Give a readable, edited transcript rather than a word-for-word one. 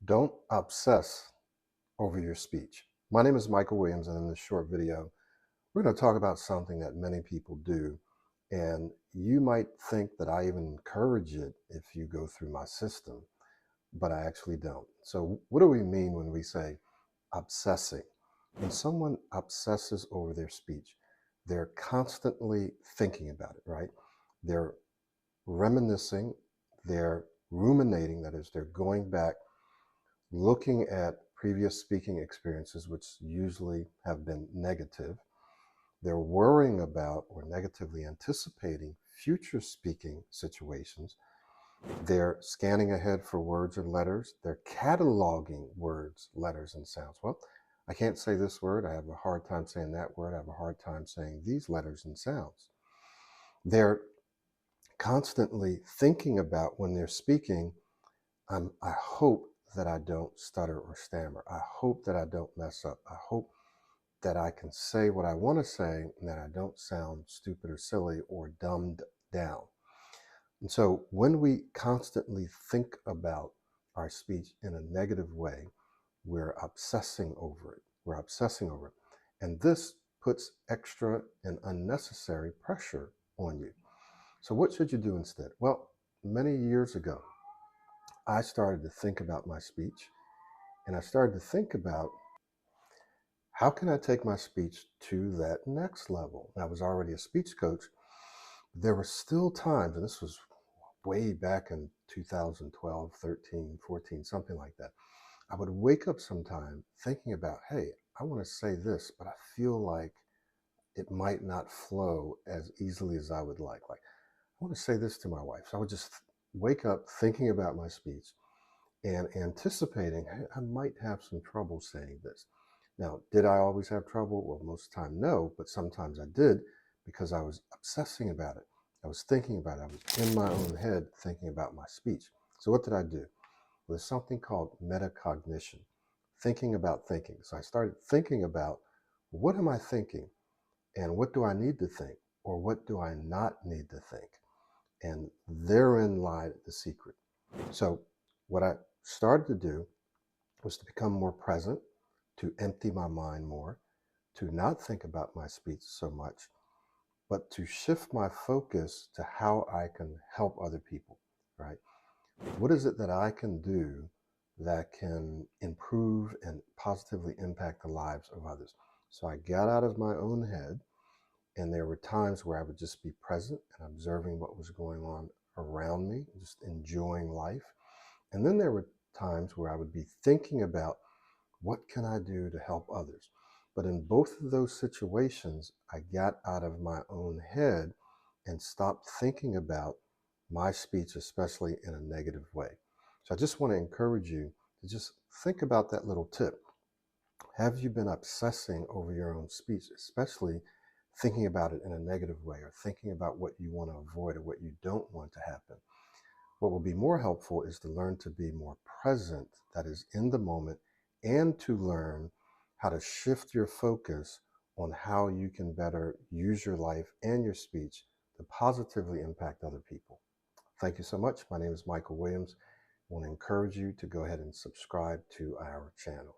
Don't obsess over your speech. My name is Michael Williams, and in this short video, we're going to talk about something that many people do. And you might think that I even encourage it if you go through my system, but I actually don't. So, what do we mean when we say obsessing? When someone obsesses over their speech, they're constantly thinking about it, right? They're reminiscing, they're ruminating, that is, they're going back looking at previous speaking experiences, which usually have been negative. They're worrying about or negatively anticipating future speaking situations. They're scanning ahead for words or letters. They're cataloging words, letters, and sounds. Well, I can't say this word. I have a hard time saying that word. I have a hard time saying these letters and sounds. They're constantly thinking about when they're speaking, I hope that I don't stutter or stammer. I hope that I don't mess up. I hope that I can say what I want to say and that I don't sound stupid or silly or dumbed down. And so when we constantly think about our speech in a negative way, we're obsessing over it. We're obsessing over it. And this puts extra and unnecessary pressure on you. So what should you do instead? Well, many years ago, I started to think about my speech, and I started to think about how can I take my speech to that next level. I was already a speech coach. There were still times, and this was way back in 2012, 13, 14, something like that. I would wake up sometime thinking about, hey, I want to say this, but I feel like it might not flow as easily as I would like. Like, I want to say this to my wife. So I would just wake up thinking about my speech and anticipating, hey, I might have some trouble saying this. Now, did I always have trouble? Well, most of the time, no, but sometimes I did because I was obsessing about it. I was thinking about it. I was in my own head thinking about my speech. So what did I do? Well, there's something called metacognition, thinking about thinking. So I started thinking about what am I thinking and what do I need to think or what do I not need to think? And therein lied the secret. So what I started to do was to become more present, to empty my mind more, to not think about my speech so much, but to shift my focus to how I can help other people, right? What is it that I can do that can improve and positively impact the lives of others? So I got out of my own head, and there were times where I would just be present and observing what was going on around me, just enjoying life. And then there were times where I would be thinking about what can I do to help others? But in both of those situations, I got out of my own head and stopped thinking about my speech, especially in a negative way. So I just want to encourage you to just think about that little tip. Have you been obsessing over your own speech, especially thinking about it in a negative way or thinking about what you want to avoid or what you don't want to happen? What will be more helpful is to learn to be more present, that is, in the moment, and to learn how to shift your focus on how you can better use your life and your speech to positively impact other people. Thank you so much. My name is Michael Williams. I want to encourage you to go ahead and subscribe to our channel.